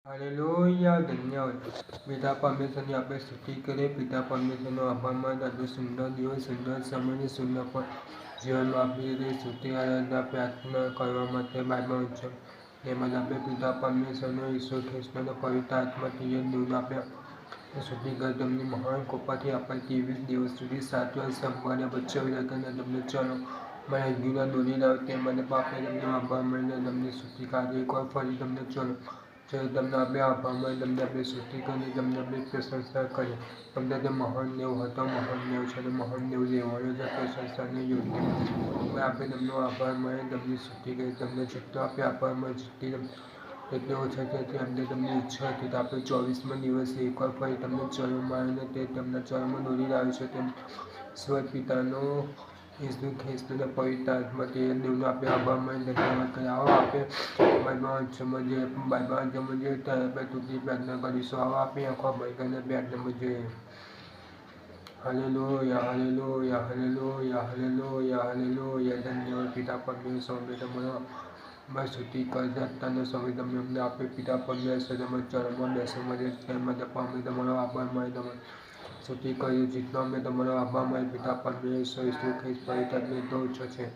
Hallelujah, ધન્યવાદ પિતા પરમેશ્વરની આપણે સ્તુતિ કરીએ. પિતા પરમેશ્વરનો આભાર માનીએ. આજે સુંદર દિવસ, સુંદર સમયની સુંદર પણ જીવનમાં આપી દીધી સ્તુતિ આરાધના પ્રાર્થના કરવા માટે બાઇબલ છે. તેમજ આપણે પિતા પરમેશ્વરનો ઈશ્વર ખ્રિસ્તનો પવિત્ર આત્માથી દૂર આપણે સ્તુતિ કરી. તેમની મહાન કૃપાથી આપણે 23 દિવસ સુધી 7 વર્ષ સંભાળ્યા બચાવી રાખીને તમને ચલો મને અગ્નિના દોરી લાવે તે માટે આપણે તમને આભાર માનીને તમને સ્તુતિ કાઢી એકવાર ફરી તમને ચલો તમને આપણે આભાર માની તમને આપણે સ્તુતિ કરી તમને આપણે પ્રશંસા કરી. તમને તે મહાન દેવ હતો, મહાન દેવ છે અને મહાન દેવ રહેવાનો છે. પ્રશંસાને યોગ્ય આપણે તમને આભાર માની તમને સ્તુતિ કરી. તમને જેટલો આપણે આભાર માની એટલી ઓછા છે. અમને તમને ઈચ્છા હતી તો આપણે 24મા દિવસે એકવાર ફરી તમને ચલો મારીને તે તેમના ચરણમાં દોરી લાવે છે. તેમ ઈશ્વર પિતાનો ઈસુ ખ્રિસ્તના પવિત્ર આત્મા તે દેવનો આપણે આભાર માની ધન્યવાદ કરીએ. આવો આપણે બાઇબલ વાંચવામાં જોઈએ. બાઇબલ વાંચવામાં જોઈએ ત્યારે આપણે તુતિ પ્રાર્થના કરીશું. આવો આપણે આખો બંધ કરીને પ્રાર્થનામાં જોઈએ. Hallelujah, hallelujah, hallelujah, hallelujah, hallelujah. ધન્યવાદ પિતા પરમેશ્વર અમે તમારો બસ સ્તુતિ કરતા અત્યારનો સમય તમે અમને આપે. પિતા પરમેશ્વર તમારા ચરણમાં બેસવા માટે તે માટે પણ અમે તમારો આભાર માની તમારો સ્તુતિ કરીએ. જેટલો અમે તમારો આભાર માની પિતા પરમેશ્વર ઈસુ ખ્રિસ્ત પવિત્ર તો ઓછો છે.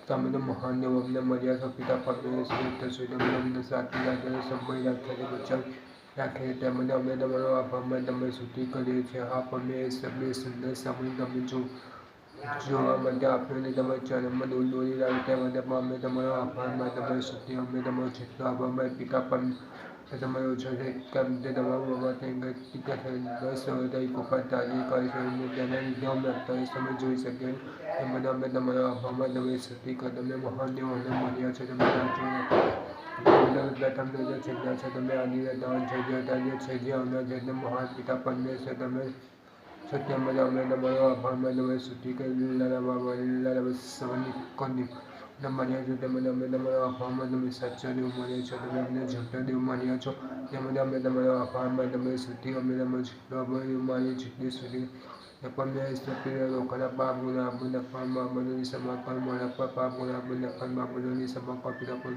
તમે તો મહાન દેવ અમને મળ્યા છો. પિતા પરમેશ્વર તમે અમને સાચી રાખીને સંભાળી રાખ્યા છે, બચાવી રાખીએ તે માટે અમે તમારો આભાર માની તમે સ્તુતિ કરીએ છીએ. હા પરમેશ્વર બે સુંદર સમય તમે જોવા માટે આપ્યો તમારા ચરણમાં દોરી લાવી તે માટે પણ અમે તમારો આભાર માની તમારી સ્તુતિ અમે તમારો જેટલો આભાર માની પિતા પરમેશ્વર તમારો ઓછો છે કેમ તે તમારા બાબા સરળતાથી કૃપા તારી કરી છે તેના લીધે અમે અત્યારે સમય જોઈ શકીએ એ મને અમે તમારા આભાર માની તમારી સ્તુતિ કરી. તમે મહાન દેવ અમને મળ્યા છે. તમે પ્રથમ છેલ્લા છે. તમે આદિ રહેતા છે જે છે જે આવનાર છે તે મહાન પિતા પરમેશ્વર તમે સત્ય માટે અમે તમારો આભાર માની તમારી સ્તુતિ કરી. લીલા બાબા લીલા સવની કોની મળ્યા છો તે મને અમે તમારો આભાર માની તમે સાચા દેવ મળ્યા છો. તમે અમને જૂઠા દેવ મળ્યા છો તે મને અમે તમારો આભાર માની તમારી સ્તુતિ અમે તમારો જેટલો આભાર માની જેટલી સ્તુતિ પરમેશ્વર પીડા લોકોના પાપ ગુના નફા બાબલોની સમર્પણ મારા પર પાપ ગુના નફા બાબલોની સમર્પણ પિતા પર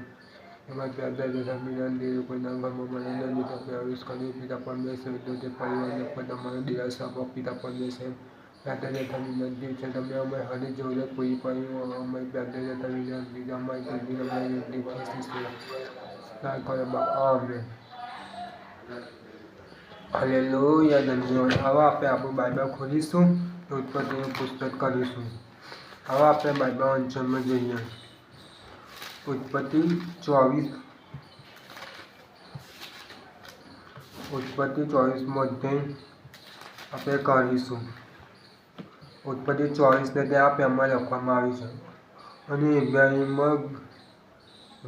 એમાં પ્યાદા જતા મિલાન કોઈના ઘરમાં મને લીધા પ્રવેશ કરી. પિતા પરમેશ્વર તો તે પરિવારને પણ તમારો દિલાસા આપો. પિતા પરમેશ્વર પ્યાદા જતા વિનંતી છે તમે અમે હરી જરૂરત પૂરી પાડી અમે પ્યાદા જતા વિનંતી અમારી તકદીર અમારી આમે હાલેલુયા, ધન્યવાદ. હવે આપણે આપણું બાઇબલ ખોલીશું તો ઉત્પત્તિનું પુસ્તક કરીશું. હવે આપણે બાઇબલ વાંચનમાં જઈએ. ઉત્પત્તિ 24મો અધ્યાય આપણે કરીશું. ઉત્પત્તિ 24 તે આ પ્રમાણે લખવામાં આવી છે. અને ઇબ્રાહિમ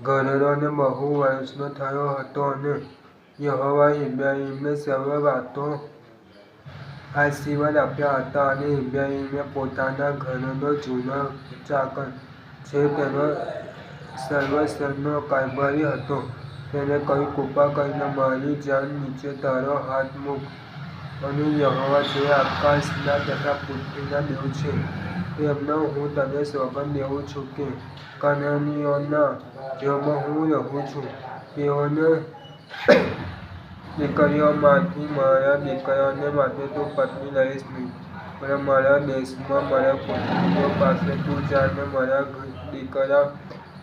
ઘરડો અને બહુ વર્ષનો થયો હતો અને યહોવાએ ઇબ્રાહિમને સર્વ વાતો આશીર્વાદ આપ્યા હતા. અને ઇબ્રાહિમે પોતાના ઘરનો જૂનો ચાકર જે તેનો સર્વસ્વનો કારભારી હતો તેને કહ્યું, કૃપા કરીને મારી જાન નીચે તારો હાથ મૂક. અને યહોવા જે આકાશના તથા પૃથ્વીના દેવ છે તેમનો હું તને સોગંદ દેઉં છું કે કનાનીયોના જેમાં હું રહું છું તેઓની દીકરીઓમાંથી મારા દીકરાને માટે તું પત્ની લઈશ નહીં. પણ મારા દેશમાં મારા પુત્રીઓ પાસે તું જા અને મારા દીકરા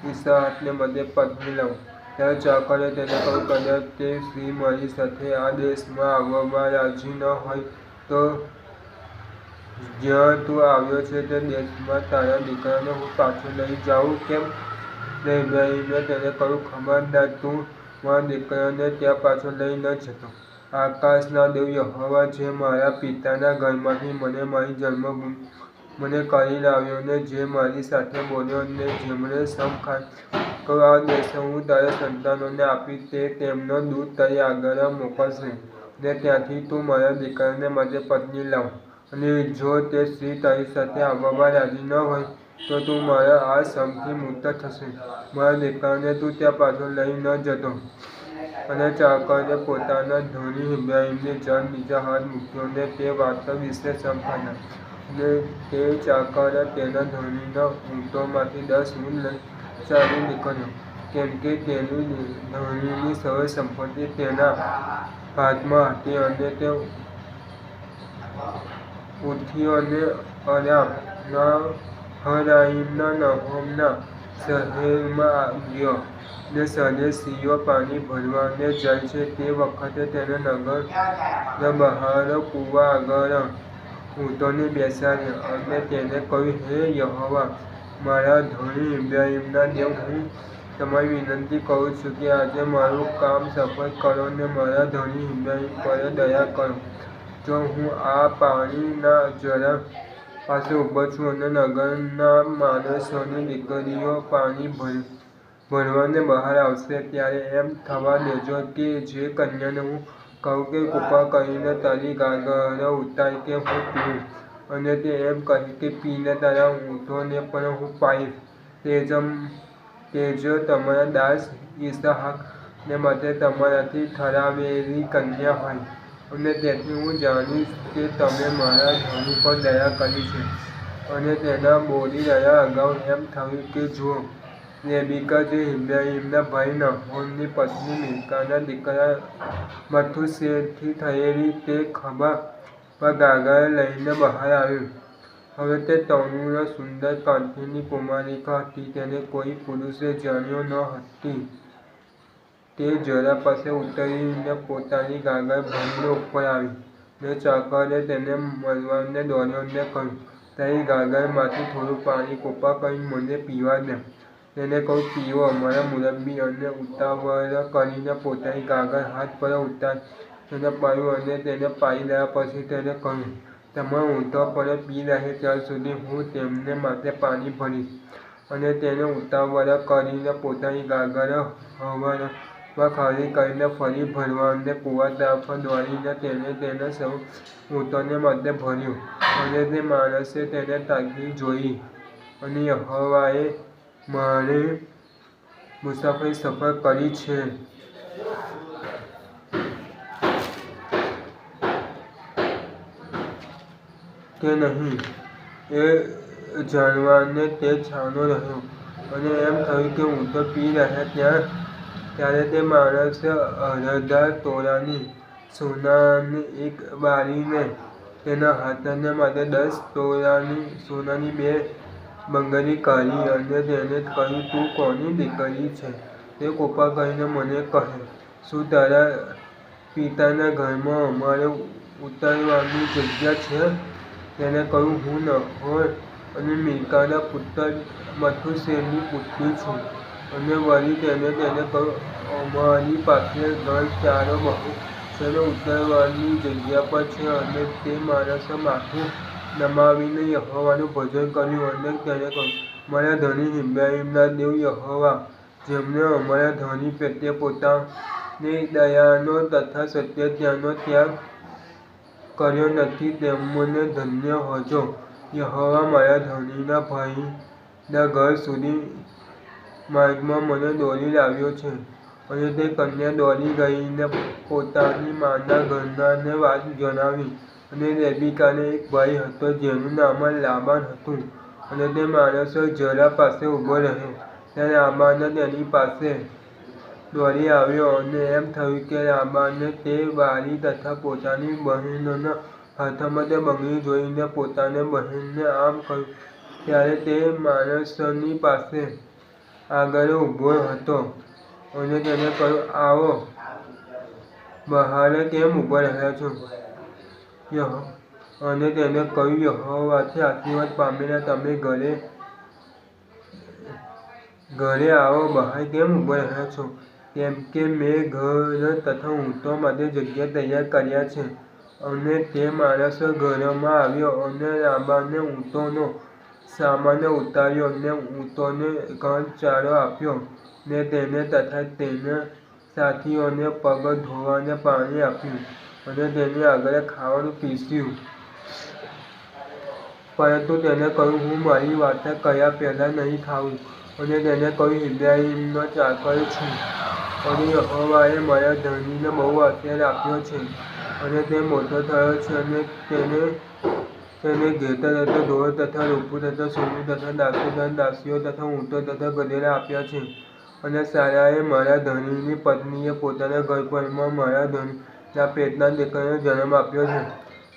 ઈસાકને બદલે પત્ની લઉં. ત્યારે ચાકરે તેને કહ્યું, કદાચ તે સ્ત્રી મારી સાથે આ દેશમાં આવવા રાજી ન હોય તો જ્યાં તું આવ્યો છે તે દેશમાં તારા દીકરાને હું પાછો લઈ જાઉં કેમ? ને ઇબ્રાહિમે તેને કહ્યું, ખબરદાર, તું મારા દીકરાને ત્યાં પાછો લઈ ન જતો. આકાશના દેવ યહોવા જે મારા પિતાના ઘરમાંથી મને મારી જન્મભૂમિ મને કરી લાવ્યો ને જે મારી સાથે બોલ્યો ને જેમણે સમ કહ્યું, આ દેશો હું તારા સંતાનોને આપીશ તે તેમનો દૂત તારી આગળ મોકલશે ને ત્યાંથી તું મારા દીકરાને માટે પત્ની લાવ. અને જો તે સ્ત્રી તારી સાથે આવવા રાજી ન હોય તો તું મારા આ શ્રમથી મુક્ત થશે. મારા દીકરાને તું ત્યાં પાછો લઈ ન જતો. અને ચાકરે પોતાના ધણી ઇબ્રાહિમની જાન નીચે હાથ મૂક્યો ને તે વાર્તા વિશે સમ ખાધા. અને તે ચાકર તેના ધણીના ઊંટોમાંથી 10 ઊંટ લઈ ચાલી નીકળ્યો. કેમ કે તેની ધણીની સર્વ સંપત્તિ તેના હાથમાં હતી અને તે ઉઠ્યો અને અરામ નહરાઈમના નહોમના શહેરમાં ગયો ને સંદેશીઓ પાણી ભરવાને જાય છે તે વખતે તેને નગરના બહાર કૂવા આગળ ઊંટોને બેસાડ્યા અને તેને કહ્યું, હે યહોવા, મારા ધણી ઇબ્રાહીમના દેવ, હું તમને વિનંતી કરું છું કે આજે મારું કામ સફળ કરો ને મારા ધણી ઇબ્રાહીમ પર દયા કરો. જો હું આ પાણીના ઝરણા પાસે ઊભો છું અને નગરના માણસોની દીકરીઓ પાણી ભરવાને બહાર આવશે, ત્યારે એમ થવા દેજો કે જે કન્યાને હું કહું કે કૃપા કરીને તારી ગાગર ઉતાર કે હું પીઉં, અને તે એમ કહે કે પીને તારા ઊંટોને પણ હું પાઈશ, તે જ તમારા દાસ ઈસહાકને માટે તમારાથી ઠરાવેલી કન્યા હોય. અને તેથી હું જાણીશ કે તમે મારા ધણી પર દયા કરી છે. અને તેના બોલી રહ્યા અગાઉ એમ થયું કે જો રેબેકા જે ઇબ્રાહીમના ભાઈ નહોરની પત્ની મિલ્કાના દીકરા મથુશેલથી થયેલી તે ખભા પર ગાગર લઈને બહાર આવી. હવે તે તરુણ સુંદર કાંતિની કુમારિકા હતી, તેને કોઈ પુરુષે જાણ્યો ન હતી. તે ઝરણા પાસે ઉતરીને પોતાની ગાગર ભરીને ઉપર આવી, ને ચાકરે તેને મળવાને દોડ્યો ને કહ્યું, તારી ગાગરમાંથી થોડું પાણી કૃપા કરીને મને પીવા દે. તેને કહ્યું, પીવો મારા મુરબ્બી. અને ઉતાવળ કરીને પોતાની ગાગર હાથ પર ઉતારી તેને પાયું અને તેને પાઈ રહ્યા પછી તેને કહ્યું, તમારા ઊંટો પણ પી રહે ત્યાર સુધી હું તેમને માટે પાણી ભરીશ. અને તેને ઉતાવળ કરીને પોતાની ગાગર હવારમાં ખાલી કરીને ફરી ભરવાને કૂવા તરફ દોડીને તેને તેના સૌ ઊંટોને માટે ભર્યું. અને તે માણસે તેને તાકી જોઈ, અને યહોવાએ મારી મુસાફરી સફળ કરી છે કે નહીં એ જાણવાને તે છાનો રહ્યો. અને એમ થયું કે ઊંટો પી રહ્યા ત્યારે તે માણસ અડધા તોલાની સોનાની એક બાળીને તેના હાથને માટે 10 તોલાની સોનાની 2 બંગડી કાઢી અને તેને કહ્યું, તું કોની દીકરી છે તે કૃપા કરીને મને કહે. શું તારા પિતાના ઘરમાં અમારે ઉતરવાની જગ્યા છે? તેને કહ્યું, હું નહોર અને મિલ્કાના પુત્ર મથુશેલની પુત્રી છું. અને વળી તેને કહ્યું, અમારી પાસે ઘર-ચારો બહુ છે અને ઉતરવાની જગ્યા પણ છે. અને તે માણસે માથું નમાવીને યહોવાનું ભજન કર્યું અને તેને કહ્યું, મારા ધણી ઇબ્રાહીમના દેવ યહોવા, જેમણે અમારા ધણી પ્રત્યે પોતાની દયાનો તથા સત્યતાનો ત્યાગ કર્યો નથી, તેમને ધન્ય હોજો. યહોવા મારા ધણીના ભાઈના ઘર સુધી માર્ગમાં મને દોરી લાવ્યો છે. અને તે કન્યા દોડી ગઈને પોતાની માના ઘરનાને વાત જણાવી. અને રેબેકાને એક ભાઈ હતો જેનું નામ લાબાન હતું. અને તે માણસ ઝરણા પાસે ઊભો રહ્યો. ત્યારે લાબાન તેની પાસે દોડી આવ્યો. અને એમ થયું કે લાબાને તે બાળી તથા પોતાની બહેનના હાથમાં તે બંગડી જોઈને પોતાની બહેનને આમ કહ્યું. ત્યારે તે માણસની પાસે આગળ ઊભો હતો અને તેને કહ્યું, આવો, બહાર કેમ ઊભા રહ્યા છો? અને તેને કહ્યું, યહોવાથી આશીર્વાદ પામેલા તમે ઘરે આવો, બહાર કેમ ઊભા રહ્યા છો? કેમ કે મેં ઘર તથા ઊંટો માટે જગ્યા તૈયાર કર્યા છે. અને તે માણસ ઘરમાં આવ્યો અને લાબાને ઊંટોનો સામાન ઉતાર્યો ને ઊંટોને ઘાસ-ચારો આપ્યો ને તેને તથા તેના સાથીઓને પગ ધોવાને પાણી આપ્યું અને તેની આગળ ખાવાનું પીરસ્યું. પરંતુ તેને કહ્યું, હું મારી વાત કર્યા પહેલાં નહીં ખાઉં. અને તેને કહ્યું, ઇબ્રાહીમનો ચાકર છું. અને યહોવાએ મારા ધણીને બહુ આશીર્વાદ આપ્યો છે. અને તે મોટો થયો છે. અને તેને ઘેર તથા ઢોર તથા રૂપું તથા સોનું તથા દાસો તથા દાસીઓ તથા ઊંટો તથા ગધેડા આપ્યા છે. અને સારાએ મારા ધણીની પત્નીએ પોતાના ગર્ભમાં મારા ધણીના પેટના દીકરાને જન્મ આપ્યો છે,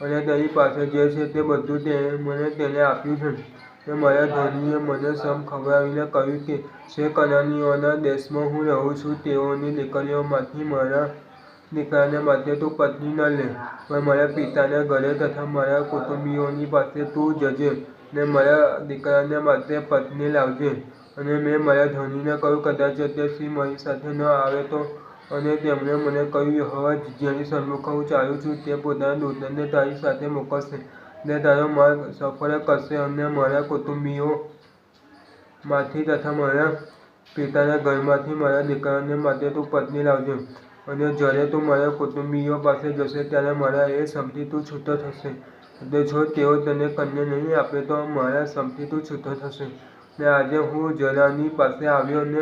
અને તેની પાસે જે છે તે બધું મને તેને આપ્યું છે. ને મારા ધણીએ મને સમ ખવડાવીને કહ્યું કે જે કનાનીઓના દેશમાં હું રહું છું તેઓની દીકરીઓમાંથી મારા દીકરાને માટે તું પત્ની ન લે, પણ મારા પિતાના ઘરે તથા મારા કુટુંબીઓની પાસે તું જજે ને મારા દીકરાને માટે પત્ની લાવજે. અને મેં મારા ધણીને કહ્યું, કદાચ તે સિંહ મારી સાથે ન આવે તો? અને તેમણે મને કહ્યું, યહોવા જેની સન્મુખ હું ચાલું છું તે પોતાના દૂતોને તારી સાથે મોકલશે, ને તારો માર્ગ સફળ કરશે, અને મારા કુટુંબીઓમાંથી તથા મારા પિતાના ઘરમાંથી મારા દીકરાને માટે તું પત્ની લાવજે. અને જ્યારે તું મારા કુટુંબીઓ પાસે જશે ત્યારે મારા એ સમથી તું છૂટો થશે. એટલે જો તેઓ તને કન્યા નહીં આપે તો મારા સમથી તું છૂટો થશે. ને આજે હું જરાની પાસે આવ્યો ને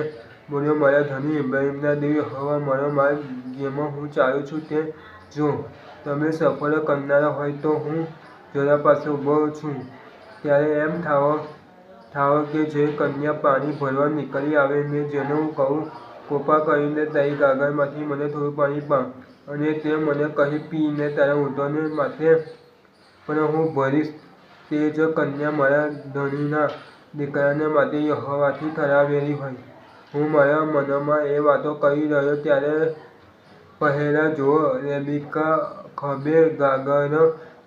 બોલ્યો, મારા ધણી ઇબ્રાહીમના દેવ યહોવા, મારો માર્ગ જેમાં હું ચાલું છું તે જો તમે સફળ કરનારા હોય તો હું જરા પાસે ઊભો છું. ત્યારે એમ થાવ કે જે કન્યા પાણી ભરવા નીકળી આવે ને જેને હું કહું, કૃપા કરીને તારી ગાગરમાંથી મને થોડું પાણી પા, અને તે મને કહે, પી ને તારા ઊંટોને માટે પણ હું ભરીશ. તે જ કન્યા મારા ધણીના દીકરાને માટે યહોવાથી ઠરાવેલી હોય. હું મારા મનમાં એ વાતો કરી રહ્યો ત્યારે પહેલા જુઓ, રેબેકા ખભે ગાગર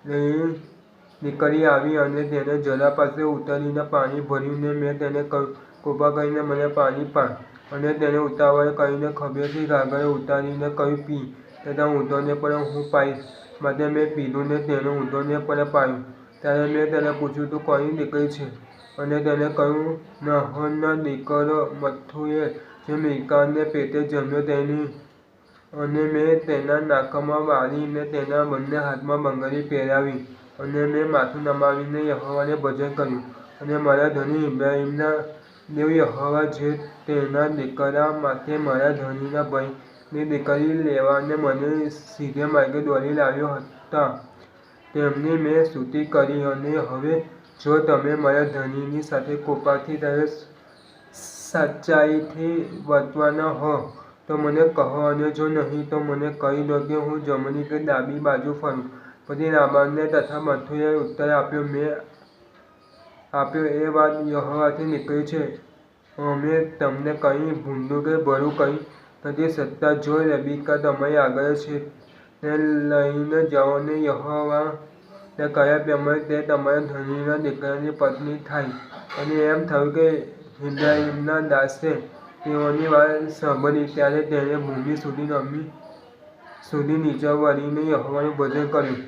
લઈ નીકળી આવી, અને તેણે જરા પાસે ઉતરીને પાણી ભર્યું, ને મેં તેને કહ્યું, કૃપા કરીને મને પાણી પા. અને તેણે ઉતાવળ કરીને ખભેથી ગાગર ઉતારીને કહ્યું, પી, તારા ઊંટોને પણ હું પાઈશ. માટે મેં પીધું ને તેણે ઊંટોને પણ પાયું. ત્યારે મેં તેને પૂછ્યું, તું કોની દીકરી છે? અને તેણે કહ્યું, નહોરનો દીકરો મથ્થુએલ, જે મિલ્કાને પેટે જન્મ્યો તેની. અને મેં તેના નાકમાં વાળી ને તેના બંને હાથમાં બંગડી પહેરાવી, અને મેં માથું નમાવીને યહોવાને ભજન કર્યું. અને મારા ધણી ઇબ્રાહીમના દેવ યહોવા, જે તેના દીકરા માટે મારા ધણીના ભાઈની દીકરી લેવાને મને સીધે માર્ગે દોરી લાવ્યા હતા, તેમની મેં સ્તુતિ કરી. અને હવે જો તમે મારા ધણીની સાથે કૃપાથી તથા સચ્ચાઈથી વર્તવાના હો તો મને કહો, અને જો નહીં તો મને કહી દો કે હું જમણી કે ડાબી બાજુ ફરું. પછી લાબાનને તથા મથુએલે ઉત્તર આપ્યો, મેં આપ્યો એ વાત યહોવાથી નીકળી છે. અમે તમને કંઈ ભૂંડું કે ભલું કહી નથી શકતા. જો રેબેકા તમારી આગળ છે તેને લઈને જાઓ, ને યહોવાએ કહ્યા પ્રમાણે તે તમારા ધણીના દીકરાની પત્ની થાય. અને એમ થયું કે ઇબ્રાહીમના દાસે તેઓની વાત સાંભળી, ત્યારે તેણે ભૂમિ સુધી નીચે વળીને યહોવાનું ભજન કર્યું.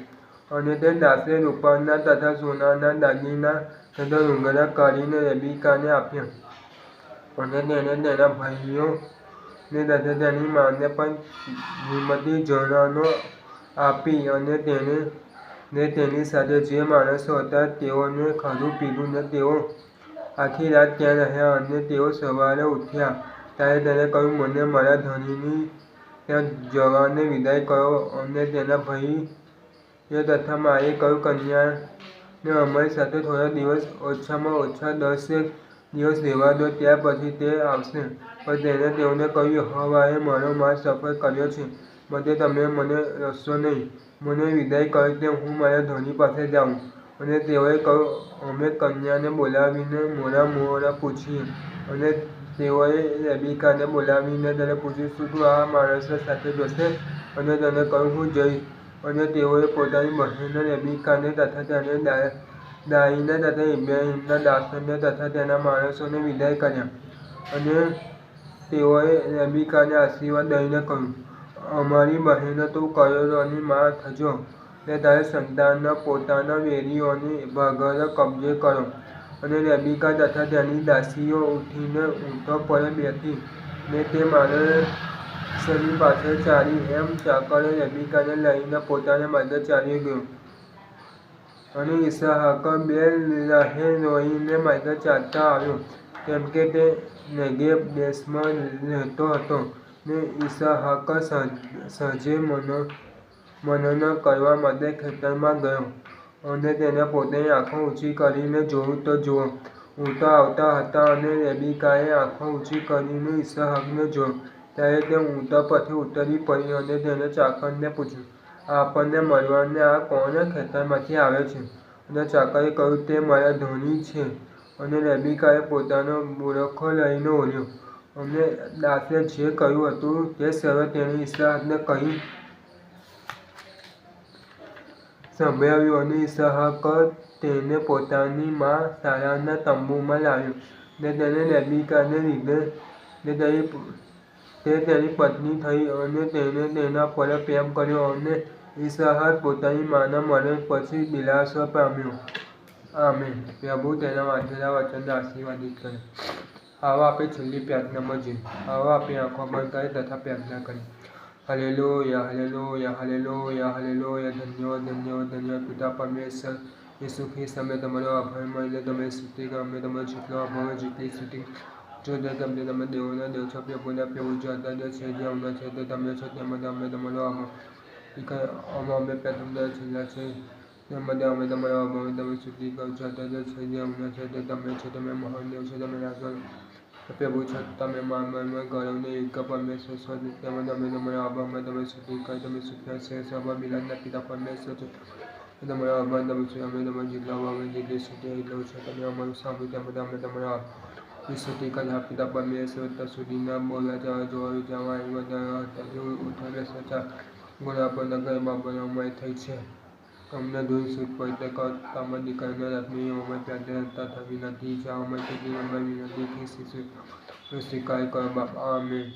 અને તે દાસે રૂપાના તથા સોનાના દાગીના તથા રૂંગડા કાઢીને રેબેકાને આપ્યા. અને તેણે તેના ભાઈઓને તથા તેની માને પણ કિંમતી જણાનો આપી. અને તેણે ને તેની સાથે જે માણસો હતા તેઓએ ખાધું પીધું, ને તેઓ આખી રાત ત્યાં રહ્યા. અને તેઓ સવારે ઉઠ્યા ત્યારે તેણે કહ્યું, મને મારા ધણીની ત્યાં જવાને વિદાય કરો. અને તેના ભાઈએ તથા માએ કહ્યું, કન્યાને અમારી સાથે થોડા દિવસ, ઓછામાં ઓછા 10 દિવસ રહેવા દો, ત્યાર પછી તે આવશે. પણ તેણે તેઓને કહ્યું, યહોવાએ મારો માર્ગ સફળ કર્યો છે, માટે તમે મને રડશો નહીં. મને વિદાય કરો કે હું મારા ધણી પાસે જાઉં. અને તેઓએ કહ્યું, અમે કન્યાને બોલાવીને મોડા પૂછીએ. અને તેઓએ રેબેકાને બોલાવીને તેને પૂછ્યું, શું તું આ માણસો સાથે જશે? અને તેણે કહ્યું, હું જઈશ. અને તેઓએ પોતાની બહેન રેબેકાને તથા તેની દાઈને તથા ઇબ્રાહીમના દાસોને તથા તેના માણસોને વિદાય કર્યા. અને તેઓએ રેબેકાને આશીર્વાદ દઈને કહ્યું, અમારી બહેન, તું કરોડોની મા થજો, ને તારા સંતાન પોતાના વેરીઓની ભાગર કબજે કરો. અને રેબેકા તથા તેની દાસીઓ ઉઠીને ઊંટો પર બેઠી, ને તે માણસની પાછળ ચાલી. એમ ચાકર રેબેકાને લઈને પોતાના માર્ગે ચાલ્યો ગયો. અને ઈસાક 2 રાહે રોઈને માર્ગે ચાલતા આવ્યો, કેમ કે તે નેગેબ દેશમાં રહેતો હતો. ને ઈસાક સાંજે મનન કરવા માટે ખેતરમાં ગયો. અને તેણે પોતાની આંખો ઊંચી કરીને જોયું તો જુઓ, ઊંટો આવતા હતા અને રેબેકાએ આંખો ઊંચી કરીને ઈસાકને જોયો. ત્યારે તે ઊંટ પરથી ઉતરી પડી અને તેણે ચાકરને પૂછ્યું, આપણને મળવાને આ કોણ ખેતરમાંથી આવે છે? અને ચાકરે કહ્યું, તે મારા ધણી છે. અને રેબેકાએ પોતાનો બુડખો લઈને ઓળ્યો અને દાસે જે કહ્યું હતું તે સર્વ તેણે ઈસાકને કહી સંભળાવ્યું. અને ઈસાક તેને પોતાની મા સારાના તંબુમાં લાવ્યો અને તેને રેબેકાને લીધે તે તેની પત્ની થઈ અને તેણે તેના પર પ્રેમ કર્યો અને ઈસાક પોતાની માના મરણ પછી દિલાસો પામ્યો. આમેન. પ્રભુ તેના વાંચેલા વચનને આશીર્વાદિત કરે. આવો આપણે છેલ્લી પ્રાર્થનામાં જઈએ. આવો આપણે આંખો બંધ કરીએ તથા પ્રાર્થના કરીએ. Hallelujah, hallelujah, hallelujah, hallelujah. ધન્યવાદ, ધન્યવાદ, ધન્યવાદ પિતા પરમેશ્વર ઈસુ ખ્રિસ્ત. અમે તમારો આભાર માનીને તમે સ્તુતિ કરો. અમે તમારો જેટલો આભાર જેટલી સ્તુતિ જો તે તમને તમે દેવોના દેવ છો, પ્રભુના પ્રભુ જો અત્યારે છે જે હમણાં છે તે તમે છો. તે માટે અમે તમારો આભાર અમે પ્રથમ છેલ્લા છે તે માટે અમે તમારો આભાર તમે સ્તુતિ કરો છો. અત્યારે છે જે હમણાં છે તે તમે છો. તમે મહાન દેવ છો. તમે રાજા પ્રભુ છો. તમે માનમાં ગૌરવને યોગ્ય પરમેશ્વર છો. તે માટે અમે તમારો આભાર તમે સ્તુતિ કરો. તમે સુખ્યા છે સભા બિલાદના પિતા પરમેશ્વર છો. તમારો આભાર તમે છો. અમે તમારા જેટલા આભાર જેટલી સ્તુતિ એટલું છે. તમે અમારું સાંભળ્યું તે માટે અમે તમારો સ્તુતિ કર્યા પિતા પરમેશ્વર. અત્યાર સુધીના બોલવા જવા જોવા વિચારવા આવ્યા હતા જે ઉઠાવે સચા ગુના પર નગર બાબતોમાં થઈ છે. અમને ધૂળ સૂટ પડતે કરતામાં દીકરાના રાતની અમે પ્રાર્થના થવી નથી. જા અમે કેટલી અમારી વિનંતી સ્વીકાર કરો બાપ. આમેન.